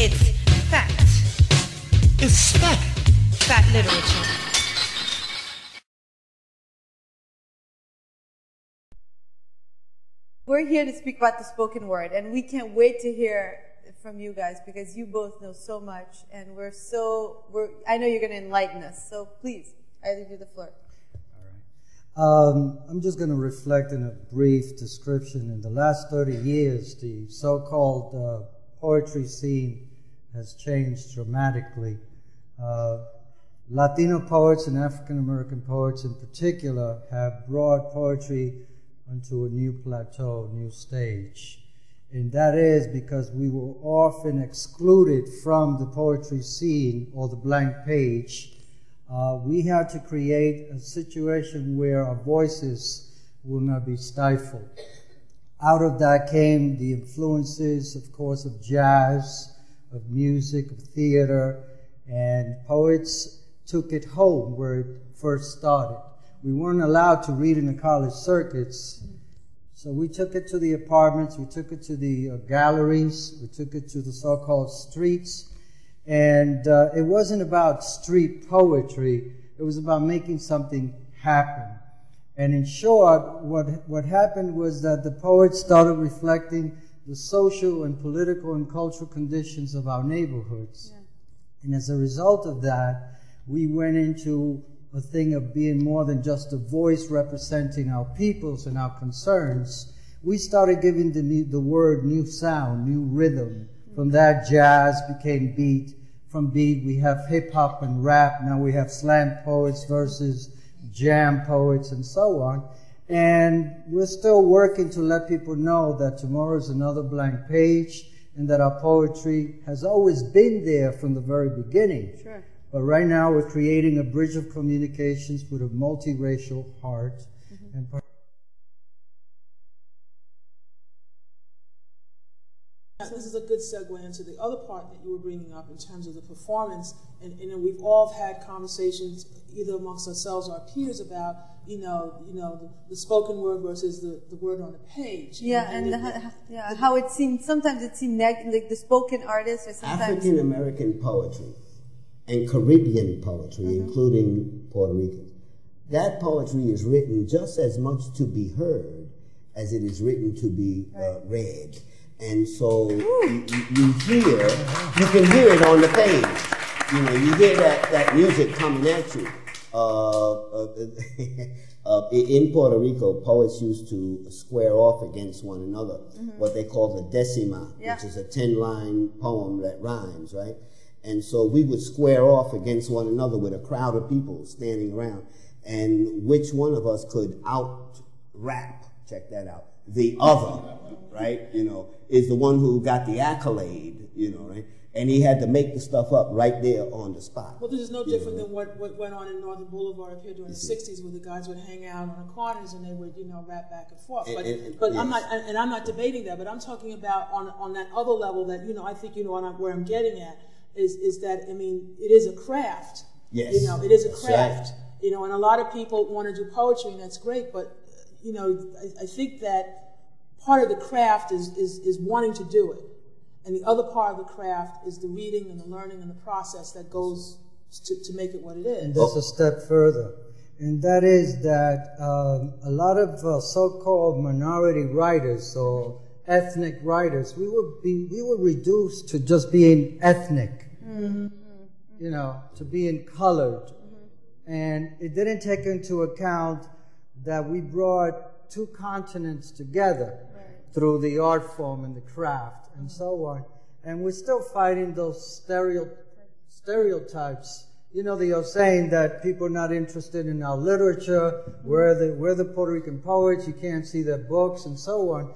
It's fat. It's fat. phatLiterature. We're here to speak about the spoken word, and we can't wait to hear from you guys because you both know so much, and I know you're going to enlighten us. So please, I leave you the floor. All right. I'm just going to reflect in a brief description. In the last 30 years, the so-called poetry scene has changed dramatically. Latino poets and African American poets in particular have brought poetry onto a new plateau, new stage. And that is because we were often excluded from the poetry scene or the blank page. We had to create a situation where our voices will not be stifled. Out of that came the influences, of course, of jazz, of music, of theater, and poets took it home where it first started. We weren't allowed to read in the college circuits, so we took it to the apartments, we took it to the galleries, we took it to the so-called streets, and it wasn't about street poetry, it was about making something happen. And in short, what happened was that the poets started reflecting the social and political and cultural conditions of our neighborhoods. Yeah. And as a result of that, we went into a thing of being more than just a voice representing our peoples and our concerns. We started giving the word new sound, new rhythm. From that, jazz became beat. From beat, we have hip-hop and rap. Now we have slam poets versus jam poets and so on. And we're still working to let people know that tomorrow is another blank page and that our poetry has always been there from the very beginning. Sure. But right now we're creating a bridge of communications with a multiracial heart. Mm-hmm. And this is a good segue into the other part that you were bringing up in terms of the performance, and we've all had conversations either amongst ourselves or our peers about the spoken word versus the word on the page. Yeah, how it seemed sometimes like the spoken artist or sometimes African American poetry and Caribbean poetry, mm-hmm. including Puerto Rican. That poetry is written just as much to be heard as it is written to be read. And so you can hear it on the page. You hear that music coming at you. In Puerto Rico, poets used to square off against one another, mm-hmm. what they call the decima, which is a 10-line poem that rhymes, right? And so we would square off against one another with a crowd of people standing around, and which one of us could out-rap, check that out, the other, right? Is the one who got the accolade, right? And he had to make the stuff up right there on the spot. Well, this is no different than what went on in Northern Boulevard up here during the 60s, where the guys would hang out on the corners and they would, rap back and forth. But I'm not debating that, but I'm talking about on that other level that, I think where I'm getting at is that, it is a craft. Yes. It is a craft. Right. And a lot of people want to do poetry, and that's great, but, I think that part of the craft is wanting to do it. And the other part of the craft is the reading and the learning and the process that goes to make it what it is. And there's a step further, and that is that a lot of so-called minority writers or ethnic writers, we were reduced to just being ethnic, mm-hmm. To being colored. Mm-hmm. And it didn't take into account that we brought two continents together through the art form and the craft and so on. And we're still fighting those stereotypes. They are saying that people are not interested in our literature, we're the Puerto Rican poets, you can't see their books and so on.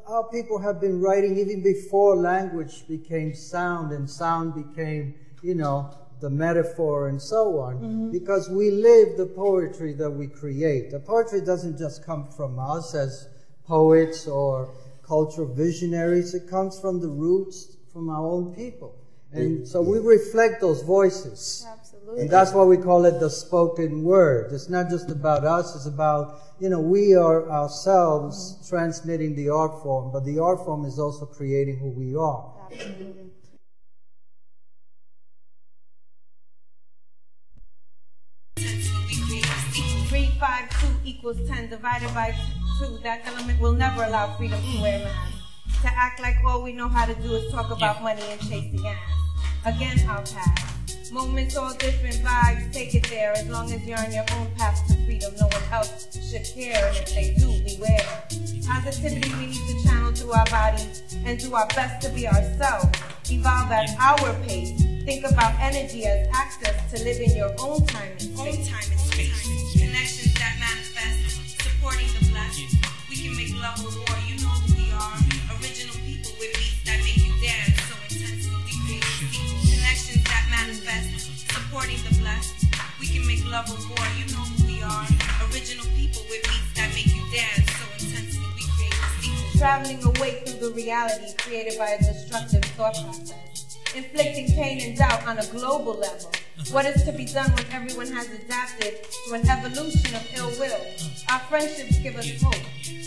Our people have been writing even before language became sound and sound became, the metaphor and so on, mm-hmm. because we live the poetry that we create. The poetry doesn't just come from us as poets or cultural visionaries. It comes from the roots, from our own people. And so we reflect those voices. Absolutely. And that's why we call it the spoken word. It's not just about us, it's about, we are ourselves transmitting the art form, but the art form is also creating who we are. Absolutely. 25, 2 equals 10 divided by 2. That element will never allow freedom to wear masks. To act like all we know how to do is talk about money and chase the ass. Again, I'll pass. Moments all different vibes, take it there. As long as you're on your own path to freedom, no one else should care. And if they do, beware. Positivity we need to channel through our bodies and do our best to be ourselves. Evolve at our pace. Think about energy as access to live in your own time and space. Connections that manifest, supporting the blessed. We can make love with war, you know who we are. Original people with beats that make you dance so intensely we create. Connections that manifest, supporting the blessed. We can make love with war, you know who we are. Original people with beats that make you dance so intensely we create. Traveling away through the reality created by a destructive thought process. Inflicting pain and doubt on a global level. What is to be done when everyone has adapted to an evolution of ill will? Our friendships give us hope.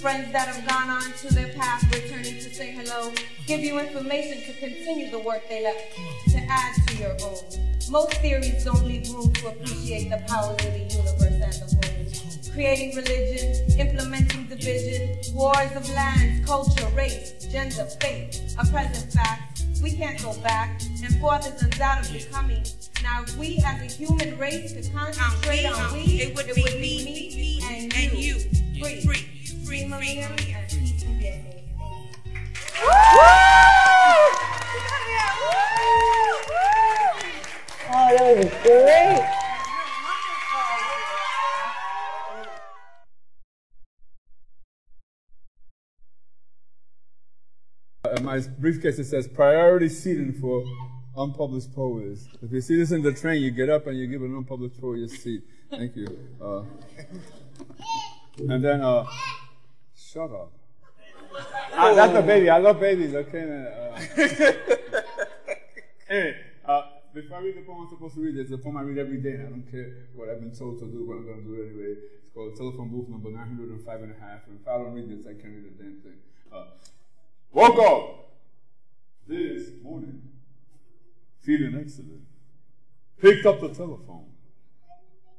Friends that have gone on to their path, returning to say hello, give you information to continue the work they left, to add to your own. Most theories don't leave room to appreciate the powers of the universe and the whole. Creating religion, implementing division, wars of lands, culture, race, gender, faith, a present fact. We can't go back, and forth is undoubtedly coming. Now, if we as a human race could concentrate on we, it would be me and you. Free Millennium, and peace and DNA. Oh, that was great. My briefcase, it says priority seating for unpublished poets. If you see this in the train, you get up and you give an unpublished poet your seat. Thank you. And then, shut up. That's a baby. I love babies. Okay. Anyway, before I read the poem I'm supposed to read, there's a poem I read every day, and I don't care what I've been told to do, but I'm going to do it anyway. It's called Telephone Booth number 905 and a half. And if I don't read this, I can't read a damn thing. Woke up this morning, feeling excellent. Picked up the telephone,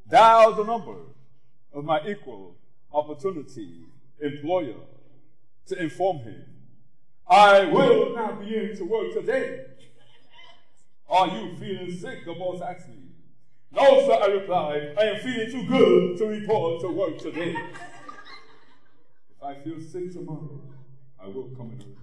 dialed the number of my equal opportunity employer to inform him, I will not be in to work today. Are you feeling sick? The boss asked me. No, sir, I replied. I am feeling too good to report to work today. If I feel sick tomorrow, I will come in.